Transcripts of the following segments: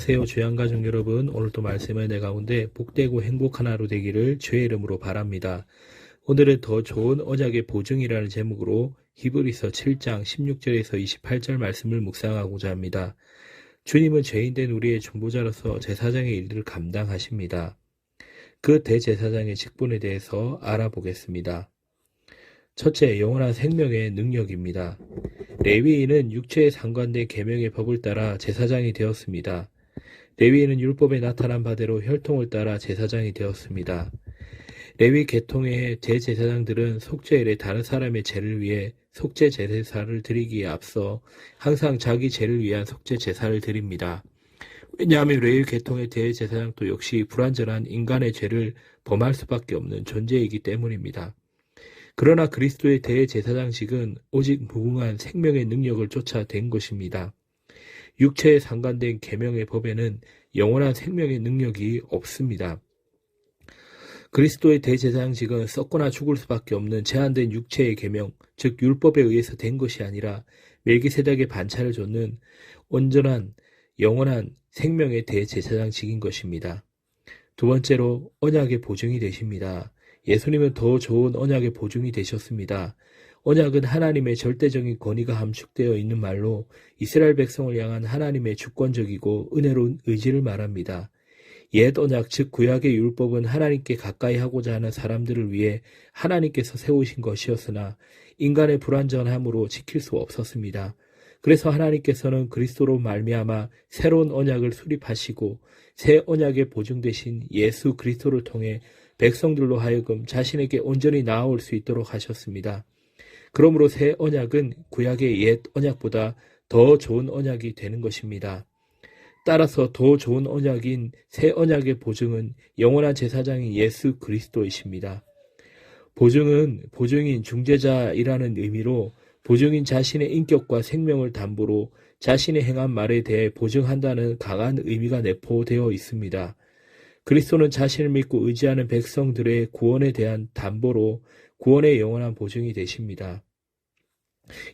안녕하세요. 주양가족 여러분. 오늘도 말씀의 내 가운데 복되고 행복한 하루 되기를 주의 이름으로 바랍니다. 오늘은 더 좋은 언약의 보증이라는 제목으로 히브리서 7장 16절에서 28절 말씀을 묵상하고자 합니다. 주님은 죄인된 우리의 중보자로서 제사장의 일들을 감당하십니다. 그 대제사장의 직분에 대해서 알아보겠습니다. 첫째, 영원한 생명의 능력입니다. 레위인은 육체에 상관된 계명의 법을 따라 제사장이 되었습니다. 레위인은 율법에 나타난 바대로 혈통을 따라 제사장이 되었습니다. 레위 계통의 대제사장들은 속죄일에 다른 사람의 죄를 위해 속죄 제사를 드리기에 앞서 항상 자기 죄를 위한 속죄 제사를 드립니다. 왜냐하면 레위 계통의 대제사장도 역시 불완전한 인간의 죄를 범할 수밖에 없는 존재이기 때문입니다. 그러나 그리스도의 대제사장직은 오직 무궁한 생명의 능력을 쫓아 된 것입니다. 육체에 상관된 계명의 법에는 영원한 생명의 능력이 없습니다. 그리스도의 대제사장직은 썩거나 죽을 수밖에 없는 제한된 육체의 계명, 즉 율법에 의해서 된 것이 아니라 멜기세덱의 반차를 좇는 온전한 영원한 생명의 대제사장직인 것입니다. 두 번째로 언약의 보증이 되십니다. 예수님은 더 좋은 언약의 보증이 되셨습니다. 언약은 하나님의 절대적인 권위가 함축되어 있는 말로 이스라엘 백성을 향한 하나님의 주권적이고 은혜로운 의지를 말합니다. 옛 언약 즉 구약의 율법은 하나님께 가까이 하고자 하는 사람들을 위해 하나님께서 세우신 것이었으나 인간의 불완전함으로 지킬 수 없었습니다. 그래서 하나님께서는 그리스도로 말미암아 새로운 언약을 수립하시고 새 언약의 보증 되신 예수 그리스도를 통해 백성들로 하여금 자신에게 온전히 나아올 수 있도록 하셨습니다. 그러므로 새 언약은 구약의 옛 언약보다 더 좋은 언약이 되는 것입니다. 따라서 더 좋은 언약인 새 언약의 보증은 영원한 제사장인 예수 그리스도이십니다. 보증은 보증인 중재자이라는 의미로 보증인 자신의 인격과 생명을 담보로 자신의 행한 말에 대해 보증한다는 강한 의미가 내포되어 있습니다. 그리스도는 자신을 믿고 의지하는 백성들의 구원에 대한 담보로 구원의 영원한 보증이 되십니다.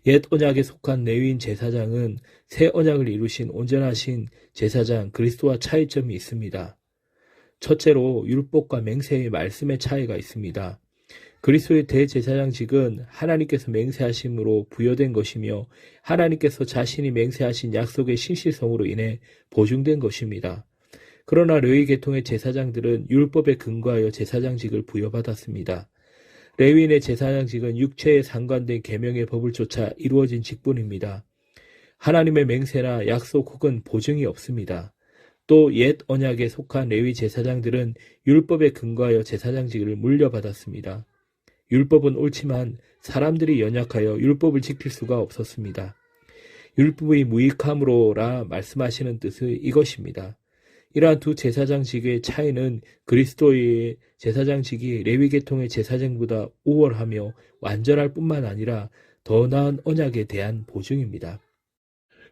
옛 언약에 속한 레위인 제사장은 새 언약을 이루신 온전하신 제사장 그리스도와 차이점이 있습니다. 첫째로 율법과 맹세의 말씀의 차이가 있습니다. 그리스도의 대제사장직은 하나님께서 맹세하심으로 부여된 것이며 하나님께서 자신이 맹세하신 약속의 신실성으로 인해 보증된 것입니다. 그러나 레위 계통의 제사장들은 율법에 근거하여 제사장직을 부여받았습니다. 레위인의 제사장직은 육체에 상관된 계명의 법을 쫓아 이루어진 직분입니다. 하나님의 맹세나 약속 혹은 보증이 없습니다. 또 옛 언약에 속한 레위 제사장들은 율법에 근거하여 제사장직을 물려받았습니다. 율법은 옳지만 사람들이 연약하여 율법을 지킬 수가 없었습니다. 율법이 무익함으로라 말씀하시는 뜻은 이것입니다. 이러한 두 제사장직의 차이는 그리스도의 제사장직이 레위 계통의 제사장보다 우월하며 완전할 뿐만 아니라 더 나은 언약에 대한 보증입니다.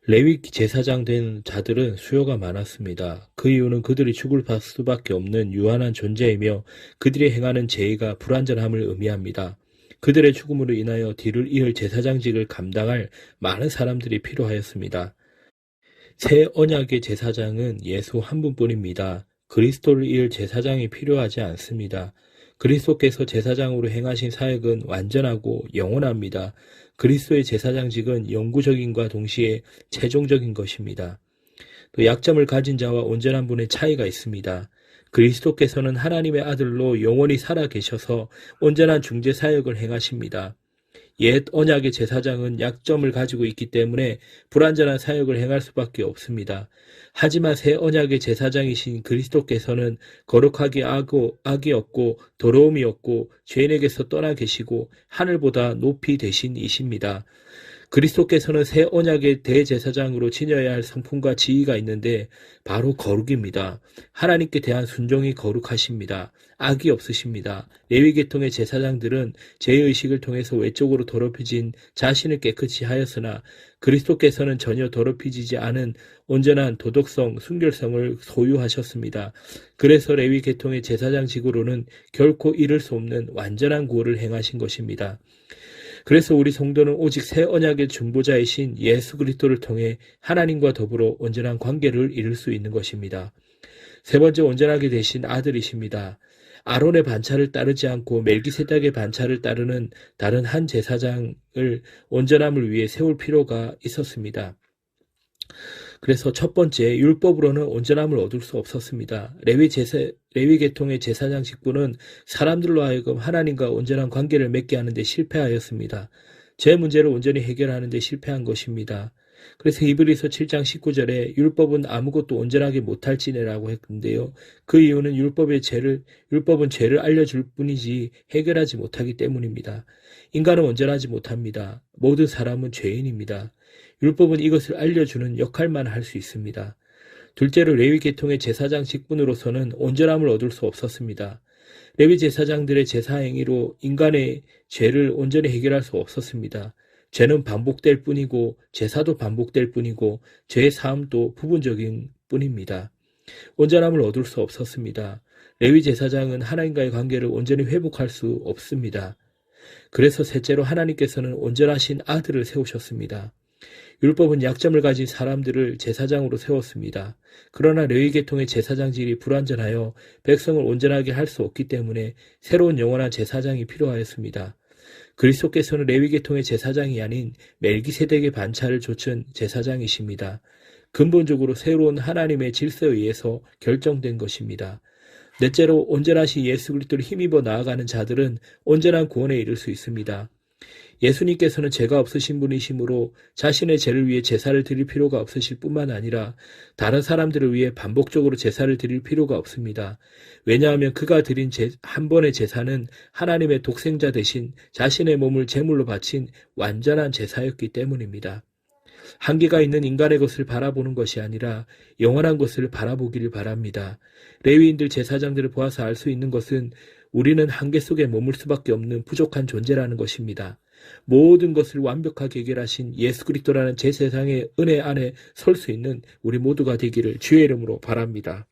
레위 제사장 된 자들은 수요가 많았습니다. 그 이유는 그들이 죽을 수밖에 없는 유한한 존재이며 그들이 행하는 죄가 불완전함을 의미합니다. 그들의 죽음으로 인하여 뒤를 이을 제사장직을 감당할 많은 사람들이 필요하였습니다. 새 언약의 제사장은 예수 한 분뿐입니다. 그리스도를 이을 제사장이 필요하지 않습니다. 그리스도께서 제사장으로 행하신 사역은 완전하고 영원합니다. 그리스도의 제사장직은 영구적인과 동시에 최종적인 것입니다. 또 약점을 가진 자와 온전한 분의 차이가 있습니다. 그리스도께서는 하나님의 아들로 영원히 살아 계셔서 온전한 중재 사역을 행하십니다. 옛 언약의 제사장은 약점을 가지고 있기 때문에 불완전한 사역을 행할 수밖에 없습니다. 하지만 새 언약의 제사장이신 그리스도께서는 거룩하기 악이 없고 더러움이 없고 죄인에게서 떠나 계시고 하늘보다 높이 되신 이십니다. 그리스도께서는 새 언약의 대제사장으로 지녀야 할 성품과 지위가 있는데 바로 거룩입니다. 하나님께 대한 순종이 거룩하십니다. 악이 없으십니다. 레위 계통의 제사장들은 죄의식을 통해서 외적으로 더럽혀진 자신을 깨끗이 하였으나 그리스도께서는 전혀 더럽히지 않은 온전한 도덕성, 순결성을 소유하셨습니다. 그래서 레위 계통의 제사장직으로는 결코 이룰 수 없는 완전한 구원을 행하신 것입니다. 그래서 우리 성도는 오직 새 언약의 중보자이신 예수 그리스도를 통해 하나님과 더불어 온전한 관계를 이룰 수 있는 것입니다. 세 번째, 온전하게 되신 아들이십니다. 아론의 반차를 따르지 않고 멜기세덱의 반차를 따르는 다른 한 제사장을 온전함을 위해 세울 필요가 있었습니다. 그래서 첫 번째, 율법으로는 온전함을 얻을 수 없었습니다. 레위 계통의 제사장 직분은 사람들로 하여금 하나님과 온전한 관계를 맺게 하는 데 실패하였습니다. 제 문제를 온전히 해결하는 데 실패한 것입니다. 그래서 히브리서 7장 19절에 율법은 아무것도 온전하게 못할지니라고 했는데요. 그 이유는 율법은 죄를 알려줄 뿐이지 해결하지 못하기 때문입니다. 인간은 온전하지 못합니다. 모든 사람은 죄인입니다. 율법은 이것을 알려주는 역할만 할 수 있습니다. 둘째로 레위 계통의 제사장 직분으로서는 온전함을 얻을 수 없었습니다. 레위 제사장들의 제사 행위로 인간의 죄를 온전히 해결할 수 없었습니다. 죄는 반복될 뿐이고 제사도 반복될 뿐이고 죄의 사함도 부분적인 뿐입니다. 온전함을 얻을 수 없었습니다. 레위 제사장은 하나님과의 관계를 온전히 회복할 수 없습니다. 그래서 셋째로 하나님께서는 온전하신 아들을 세우셨습니다. 율법은 약점을 가진 사람들을 제사장으로 세웠습니다. 그러나 레위 계통의 제사장직이 불완전하여 백성을 온전하게 할 수 없기 때문에 새로운 영원한 제사장이 필요하였습니다. 그리스도께서는 레위 계통의 제사장이 아닌 멜기세덱의 반차를 좇은 제사장이십니다. 근본적으로 새로운 하나님의 질서에 의해서 결정된 것입니다. 넷째로 온전하신 예수 그리스도를 힘입어 나아가는 자들은 온전한 구원에 이를 수 있습니다. 예수님께서는 죄가 없으신 분이시므로 자신의 죄를 위해 제사를 드릴 필요가 없으실 뿐만 아니라 다른 사람들을 위해 반복적으로 제사를 드릴 필요가 없습니다. 왜냐하면 그가 드린 한 번의 제사는 하나님의 독생자 대신 자신의 몸을 제물로 바친 완전한 제사였기 때문입니다. 한계가 있는 인간의 것을 바라보는 것이 아니라 영원한 것을 바라보기를 바랍니다. 레위인들 제사장들을 보아서 알 수 있는 것은 우리는 한계 속에 머물 수밖에 없는 부족한 존재라는 것입니다. 모든 것을 완벽하게 해결하신 예수 그리스도라는 제 세상의 은혜 안에 설 수 있는 우리 모두가 되기를 주의 이름으로 바랍니다.